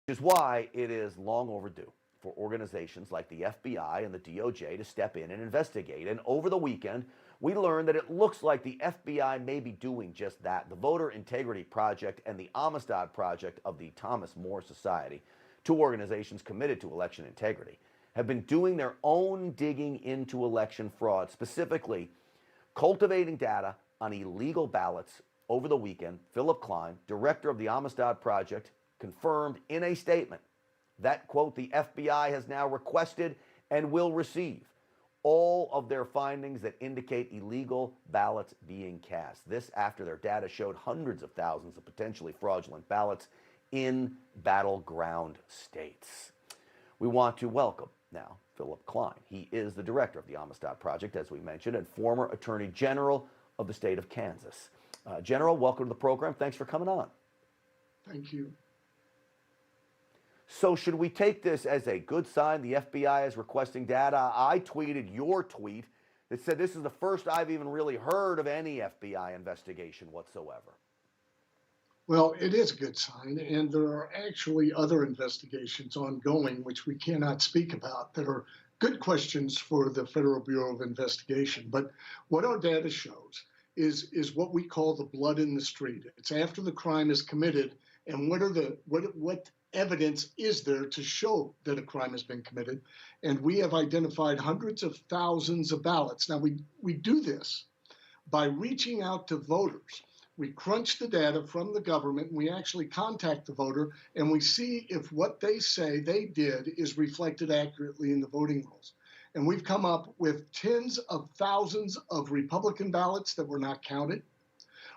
Is why it is long overdue for organizations like the FBI and the DOJ to step in and investigate. And over the weekend, we learned that it looks like the FBI may be doing just that. The Voter Integrity Project and the Amistad Project of the Thomas More Society, two organizations committed to election integrity, have been doing their own digging into election fraud, specifically cultivating data on illegal ballots over the weekend. Philip Klein, director of the Amistad Project, confirmed in a statement that, quote, the FBI has now requested and will receive all of their findings that indicate illegal ballots being cast. This after their data showed hundreds of thousands of potentially fraudulent ballots in battleground states. We want to welcome now Philip Klein. He is the director of the Amistad Project, as we mentioned, and former Attorney General of the state of Kansas. General, welcome to the program. Thanks for coming on. Thank you. So should we take this as a good sign? The FBI is requesting data. I tweeted your tweet that said this is the first I've even really heard of any FBI investigation whatsoever. Well, it is a good sign, and there are actually other investigations ongoing, which we cannot speak about, that are good questions for the Federal Bureau of Investigation. But what our data shows is what we call the blood in the street. It's after the crime is committed, and what evidence is there to show that a crime has been committed. And we have identified hundreds of thousands of ballots. Now, we do this by reaching out to voters. We crunch the data from the government, and we actually contact the voter, and we see if what they say they did is reflected accurately in the voting rolls. And we've come up with tens of thousands of Republican ballots that were not counted.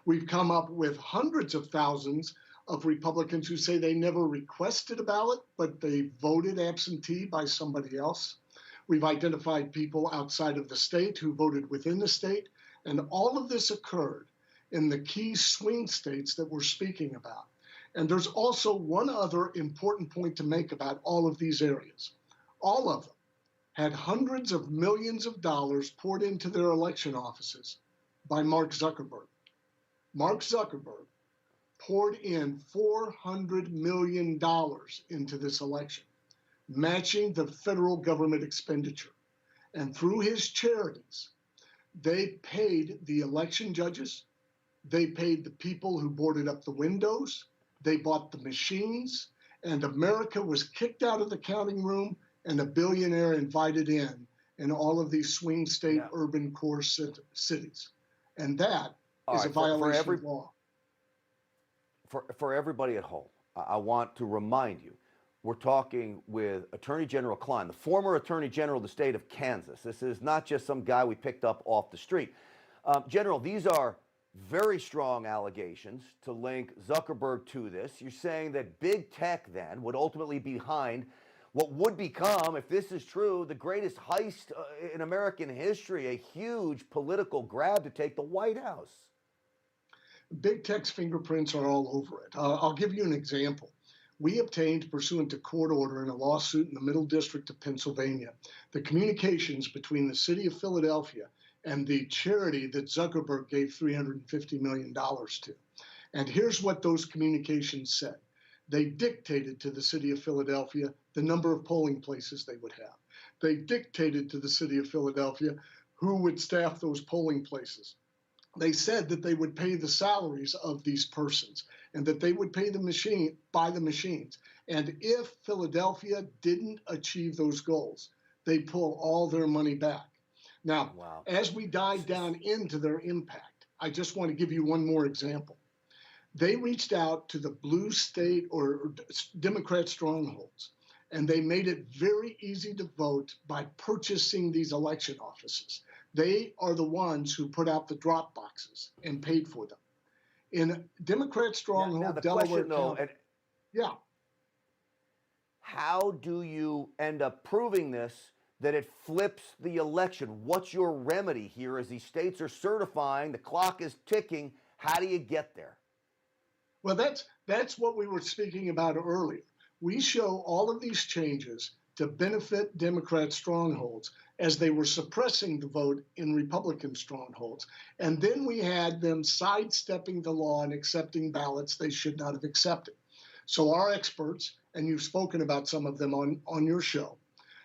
We've come up with hundreds of thousands of Republicans who say they never requested a ballot, but they voted absentee by somebody else. We've identified people outside of the state who voted within the state. And all of this occurred in the key swing states that we're speaking about. And there's also one other important point to make about all of these areas. All of them had hundreds of millions of dollars poured into their election offices by Mark Zuckerberg. Mark Zuckerberg poured in $400 million into this election, matching the federal government expenditure. And through his charities, they paid the election judges, they paid the people who boarded up the windows, they bought the machines, and America was kicked out of the counting room and a billionaire invited in all of these swing state urban core cities. And that is a violation of law. For everybody at home, I want to remind you, we're talking with Attorney General Klein, the former Attorney General of the state of Kansas. This is not just some guy we picked up off the street. General, these are very strong allegations to link Zuckerberg to this. You're saying that big tech then would ultimately be behind what would become, if this is true, the greatest heist in American history, a huge political grab to take the White House. Big tech's fingerprints are all over it. I'll give you an example. We obtained, pursuant to court order in a lawsuit in the Middle District of Pennsylvania, the communications between the city of Philadelphia and the charity that Zuckerberg gave $350 million to. And here's what those communications said. They dictated to the city of Philadelphia the number of polling places they would have. They dictated to the city of Philadelphia who would staff those polling places. They said that they would pay the salaries of these persons and that they would pay buy the machines. And if Philadelphia didn't achieve those goals, they pull all their money back. Now, as we dive down into their impact, I just want to give you one more example. They reached out to the blue state or Democrat strongholds, and they made it very easy to vote by purchasing these election offices. They are the ones who put out the drop boxes and paid for them. In Democrat stronghold, Delaware County. How do you end up proving this, that it flips the election? What's your remedy here as these states are certifying, the clock is ticking? How do you get there? Well, that's what we were speaking about earlier. We show all of these changes to benefit Democrat strongholds as they were suppressing the vote in Republican strongholds. And then we had them sidestepping the law and accepting ballots they should not have accepted. So our experts and you've spoken about some of them on your show,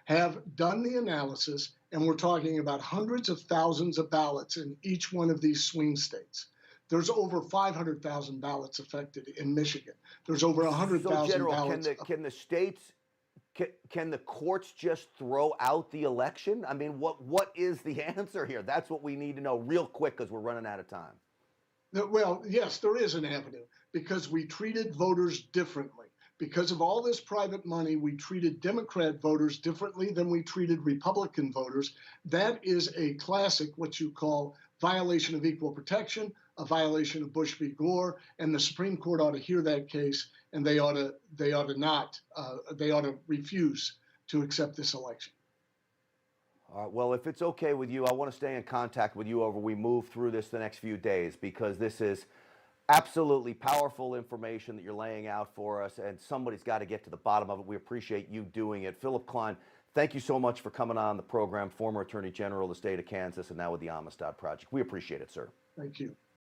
have done the analysis, and we're talking about hundreds of thousands of ballots in each one of these swing states. There's over 500,000 ballots affected in Michigan. There's over So, 100,000 General, ballots. can the states, can the courts just throw out the election? I mean, what is the answer here? That's what we need to know real quick because we're running out of time. Well, yes, there is an avenue because we treated voters differently. Because of all this private money, we treated Democrat voters differently than we treated Republican voters. That is a classic, what you call violation of equal protection, a violation of Bush v. Gore, and the Supreme Court ought to hear that case, and they ought to refuse to accept this election. All right, well, if it's okay with you, I want to stay in contact with you over we move through this the next few days because this is absolutely powerful information that you're laying out for us, and somebody's got to get to the bottom of it. We appreciate you doing it. Philip Klein, thank you so much for coming on the program, former Attorney General of the state of Kansas and now with the Amistad Project. We appreciate it, sir. Thank you.